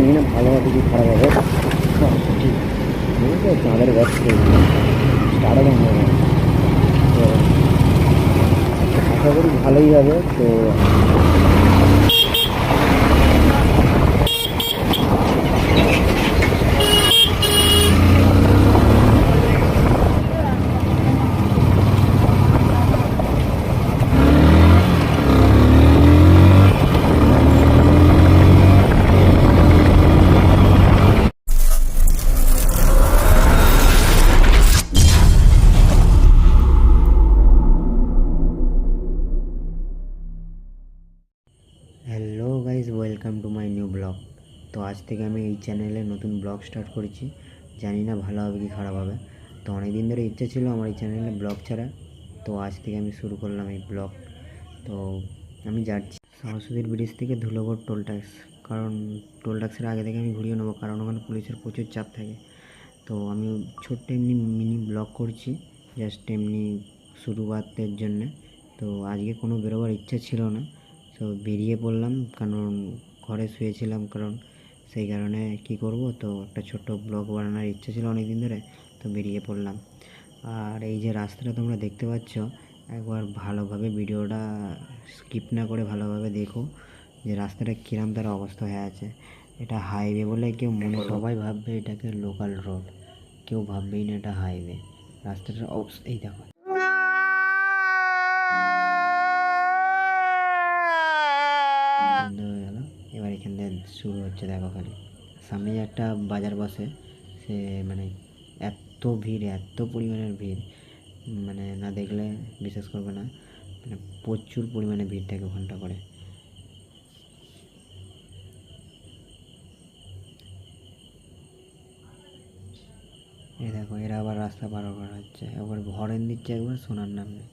জানি না ভালো হবে কি খারাপ হবে। ঠিক বুঝতে চাঁদের বছর স্টার্ট হবে তো আশা করি ভালোই হবে। তো hello guys, welcome to my new blog. তো আজ থেকে আমি এই চ্যানেলে নতুন ব্লগ স্টার্ট করেছি। জানি না ভালো হবে কি খারাপ হবে। তো অনেক দিন ধরে ইচ্ছা ছিল আমার এই চ্যানেলে ব্লগ ছাড়া। তো আজ থেকে আমি শুরু করলাম এই ব্লগ। তো আমি যাচ্ছি সরস্বতীর ব্রিজ থেকে ধুলোগড় টোল ট্যাক্স, কারণ টোল ট্যাক্সের আগে থেকে আমি ঘুরিয়ে নেবো, কারণ ওখানে পুলিশের প্রচুর চাপ থাকে। তো আমি ছোট্ট এমনি মিনি ব্লগ করছি, জাস্ট এমনি শুরুয়াতের জন্যে। তো আজকে কোনো বেরোবার ইচ্ছা ছিল না, তো বেরিয়ে পড়লাম, কারণ ঘরে শুয়েছিলাম, কারণ সেই কারণে কি করব, তো একটা ছোট্ট ব্লগ বানানোর ইচ্ছা ছিল অনেক দিন ধরে, তো বেরিয়ে পড়লাম। আর এই যে রাস্তাটা তোমরা দেখতে পাচ্ছ, একবার ভালোভাবে ভিডিওটা স্কিপ না করে ভালোভাবে দেখো যে রাস্তাটা কীরকম তার অবস্থা হয়ে আছে। এটা হাইওয়ে বলে কেউ মনে, সবাই ভাববে এটাকে লোকাল রোড, কেউ ভাববেই না এটা হাইওয়ে। রাস্তাটার অবস্থা এই দেখো। বন্ধ হয়ে গেল, এবার এখান থেকে শুরু হচ্ছে দেখো। খালি সামনে একটা বাজার বসে, সে মানে এত ভিড়, এত পরিমাণের ভিড়, মানে না দেখলে বিশ্বাস করবে না, মানে প্রচুর পরিমাণে ভিড় থাকে ঘন্টা করে। এই দেখো, এরা আবার রাস্তা পার করা হচ্ছে, একবার হরেন দিচ্ছে, একবার শোনার নাম নেই,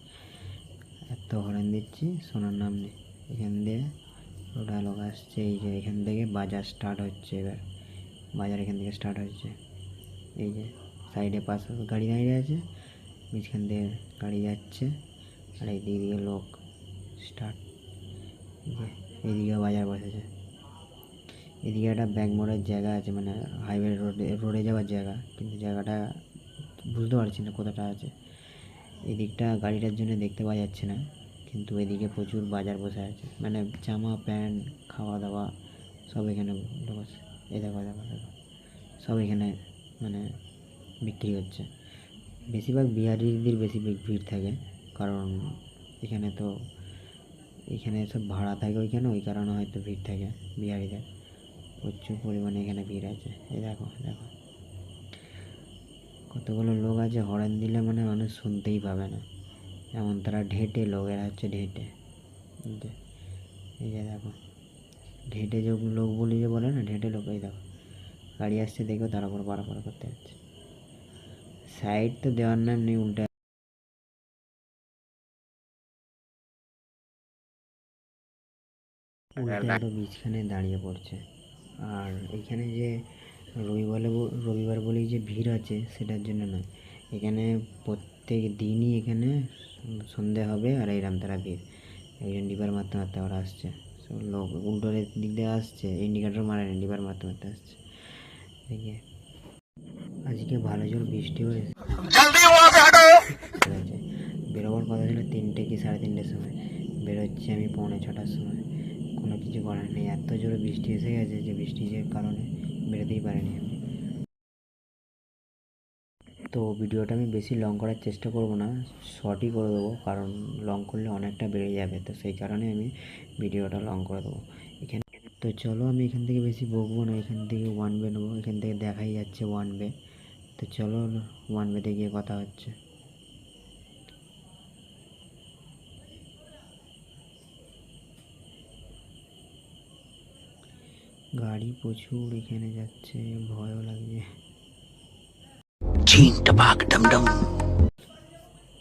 এত হরেন দিচ্ছি শোনার নাম নেই। এখান দিয়ে ওটা লোক আসছে, এই যে এখান থেকে বাজার স্টার্ট হচ্ছে। এবার বাজার এখান থেকে স্টার্ট হচ্ছে, এই যে সাইডে পাশে গাড়ি দাঁড়িয়ে আছে, মাঝখান দিয়ে গাড়ি যাচ্ছে, আর এই দিকে লোক স্টার্ট। যে এইদিকে বাজার বসেছে, এদিকে একটা ব্যাক মোড়ের জায়গা আছে, মানে হাইওয়ে রোডে যাওয়ার জায়গা, কিন্তু জায়গাটা বুঝতে পারছি না কোথাটা আছে। এদিকটা গাড়িটার জন্য দেখতে পাওয়া যাচ্ছে না, কিন্তু এদিকে প্রচুর বাজার বসে আছে, মানে জামা প্যান্ট খাওয়া দাওয়া সব এখানে বসে। এই দেখো দেখো দেখো, সব এখানে মানে বিক্রি হচ্ছে। বেশিরভাগ বিহারিদের বেশি ভিড় থাকে, কারণ এখানে তো এখানে সব ভাড়া থাকে ওইখানে, ওই কারণে হয়তো ভিড় থাকে বিহারিদের, প্রচুর পরিমাণে এখানে ভিড় আছে। এই দেখো দেখো কতগুলো লোক আছে, হর্ন দিলে মানে মানুষ শুনতেই পাবে না, এমন তারা ঢেটে লোকেরা হচ্ছে, ঢেটে। এই যে দেখো ঢেটে যে লোক বলি যে বলে না, ঢেটে লোক। এই দেখো গাড়ি আসছে, দেখো তার উপর পারাপার করতে যাচ্ছে। সাইড তো দেওয়ার নাম নেই, উল্টে আরও বীজখানে দাঁড়িয়ে পড়ছে। আর এখানে যে রবিবার বলেই যে ভিড় আছে সেটার জন্য নয়, এখানে প্রত্যেক দিনই এখানে সন্ধে হবে, আর এইরকম তারা ভিড়, একজন ডিবার মারতে মারতে ওরা আসছে, সব লোক উল্টোর দিক দিয়ে আসছে, ইন্ডিকেটার মারেনি, ডিবার মারতে মারতে আসছে। দেখে আজকে ভালো জোর বৃষ্টি হয়েছে, বেরোবার কথা ছিল 3টে কি 3:30টার সময়, বেরোচ্ছি আমি 6:45টার সময়। কোনো কিছু করার নেই, এত জোরে বৃষ্টি এসে গেছে যে বৃষ্টির কারণে বেরোতেই পারিনি আমি। তো ভিডিওটা আমি বেশি লং করার চেষ্টা করব না, শর্টই করে দেবো, কারণ লং করলে অনেকটা বেড়ে যাবে, তো সেই কারণে আমি ভিডিওটা লং করে দেবো এখানে। তো চলো, আমি এখান থেকে বেশি বকবো না, এখান থেকে 1 বে নেবো, এখান থেকে দেখাই যাচ্ছে 1 বে। তো চলো 1 বেতে গিয়ে কথা হচ্ছে। গাড়ি প্রচুর এখানে যাচ্ছে, ভয়ও লাগছে।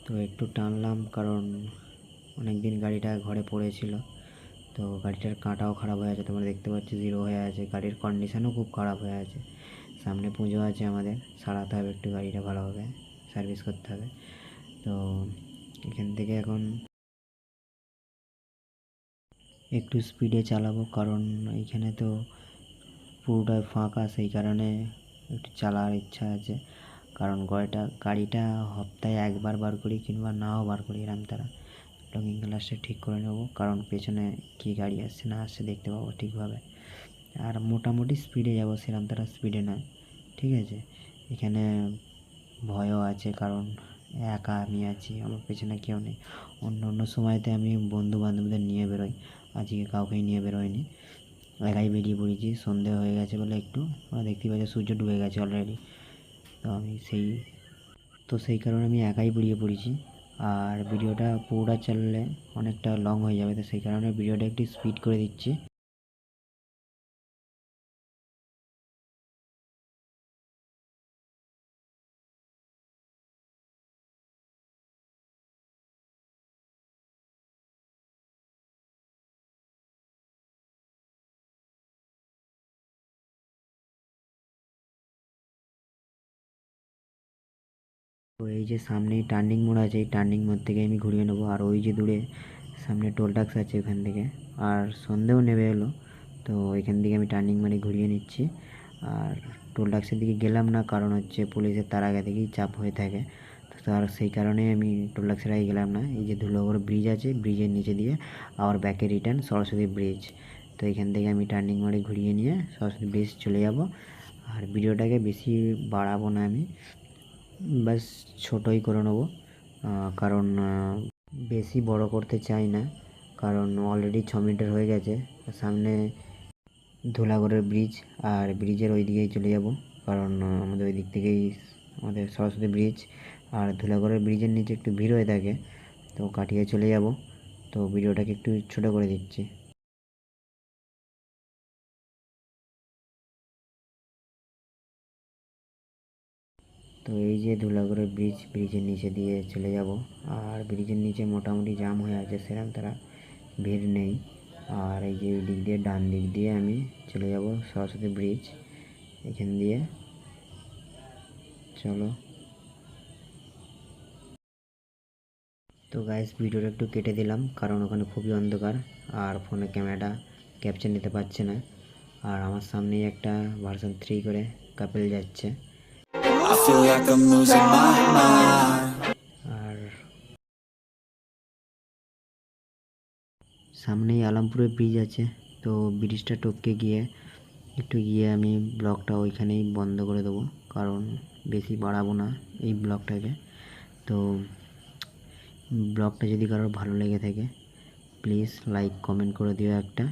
তো একটু টানলাম, কারণ অনেক দিন গাড়িটা ঘরে পড়েছিল, তো গাড়িটার কাঁটাও খারাপ হয়ে আছে, তোমরা দেখতে পাচ্ছ 0 হয়ে আছে, গাড়ির কন্ডিশনও খুব খারাপ হয়ে আছে। সামনে পুজো আছে, আমাদের সারাতে হবে একটু গাড়িটা, ভালোভাবে সার্ভিস করতে হবে। তো এখান থেকে এখন একটু স্পিডে চালাবো, কারণ এইখানে তো পুরোটাই ফাঁকা, সেই কারণে একটু চালার ইচ্ছা আছে। কারণ গাড়িটা সপ্তাহে একবার বার করি কিংবা নাও বার করি এরম তারা লুকিং গ্লাসটা ঠিক করে নেবো, কারণ পেছনে কী গাড়ি আসছে না আসছে দেখতে পাবো ঠিকভাবে। আর মোটামুটি স্পিডে যাবো, সেরকম তারা স্পিডে নয়, ঠিক আছে। এখানে ভয়ও আছে, কারণ একা আমি আছি, আমার পেছনে কেউ নেই। অন্য সময়তে আমি বন্ধু বান্ধবদের নিয়ে বেরোই, আজকে কাউকেই নিয়ে বেরোয়নি, একাই বেরিয়ে পড়েছি। সন্ধে হয়ে গেছে বলে একটু দেখতে পাচ্ছি সূর্য ডুবে গেছে অলরেডি, তো আমি সেই কারণে আমি একাই বেরিয়ে পড়েছি। আর ভিডিওটা পুরোটা চালালে অনেকটা লং হয়ে যাবে, তো সেই কারণে ভিডিওটা একটু স্পিড করে দিচ্ছি। তো এই যে সামনেই টার্নিং মোড় আছে, এই টার্নিং মোড় থেকে আমি ঘুরিয়ে নেবো। আর ওই যে দূরে সামনে টোল ট্যাক্স আছে ওখান থেকে, আর সন্ধেও নেমে এলো, তো ওইখান থেকে আমি টার্নিং মারে ঘুরিয়ে নিচ্ছি। আর টোল ট্যাক্সের দিকে গেলাম না, কারণ হচ্ছে পুলিশের তার আগে থেকেই চাপ হয়ে থাকে, তো তার সেই কারণে আমি টোল ট্যাক্সের আগে গেলাম না। এই যে ধুলাগড় ব্রিজ আছে, ব্রিজের নিচে দিয়ে আবার ব্যাকে রিটার্ন সরস্বতী ব্রিজ, তো এখান থেকে আমি টার্নিং মারে ঘুরিয়ে নিয়ে সরস্বতী ব্রিজ চলে যাব। আর ভিডিওটাকে বেশি বাড়াবো না আমি, ব্যাস ছোটোই করে নেবো, কারণ বেশি বড় করতে চাই না, কারণ অলরেডি 6 মিনিটের হয়ে গেছে। সামনে ধুলাগড়ের ব্রিজ, আর ব্রিজের ওই দিকেই চলে যাব, কারণ আমাদের ওই দিক থেকেই আমাদের সরস্বতী ব্রিজ। আর ধুলাগড়ের ব্রিজের নিচে একটু ভিড় হয়ে থাকে, তো কাটিয়ে চলে যাব, তো ভিডিওটাকে একটু ছোটো করে দিচ্ছি। তো এই যে ধুলাগড়ের ব্রিজের নিচে দিয়ে চলে যাব। আর ব্রিজের নিচে মোটামুটি জাম হয়ে আছে, সেরকম তারা ভিড় নেই। আর এই যে এই দিক দিয়ে ডান দিক দিয়ে আমি চলে যাব সরস্বতী ব্রিজ, এখান দিয়ে চলো। তো গাইস ভিডিওটা একটু কেটে দিলাম, কারণ ওখানে খুবই অন্ধকার আর ফোনে ক্যামেরাটা ক্যাপচার নিতে পারছে না। আর আমার সামনেই একটা ভার্সন 3 করে কাপেল যাচ্ছে। I feel like I'm losing my mind. আর সামনেই আলমপুরের ব্রিজ আছে, তো ব্রিজটা টপকে গিয়ে আমি ব্লগটা ওইখানেই বন্ধ করে দেবো, কারণ বেশি বাড়াবো না এই ব্লগটাকে। তো ব্লগটা যদি কারোর ভালো লেগে থাকে প্লিজ লাইক কমেন্ট করে দিও একটা।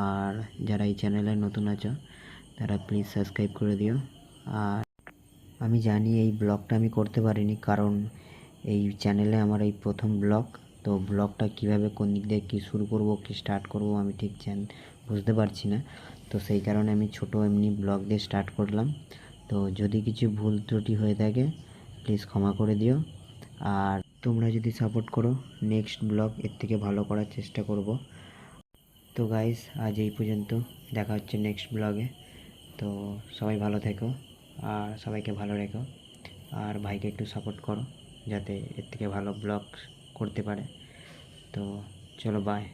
আর যারা এই চ্যানেলে নতুন আছো তারা প্লিজ সাবস্ক্রাইব করে দিও। আর আমি জানি এই ব্লগটা আমি করতে পারিনি, কারণ এই চ্যানেলে আমার এই প্রথম ব্লগ, তো ব্লগটা কীভাবে কোন দিক দিয়ে কী শুরু করব কী স্টার্ট করব আমি ঠিক বুঝতে পারছি না, তো সেই কারণে আমি ছোটো এমনি ব্লগ দিয়ে স্টার্ট করলাম। তো যদি কিছু ভুল ত্রুটি হয়ে থাকে প্লিজ ক্ষমা করে দিও। আর তোমরা যদি সাপোর্ট করো নেক্সট ব্লগ এর থেকে ভালো করার চেষ্টা করব। তো গাইস আজ এই পর্যন্ত, দেখা হচ্ছে নেক্সট ব্লগে। তো সবাই ভালো থেকো আর সবাইকে ভালো রেখো, আর ভাইকে একটু সাপোর্ট করো যাতে এর থেকে ভালো ব্লগ করতে পারে। তো চলো বাই।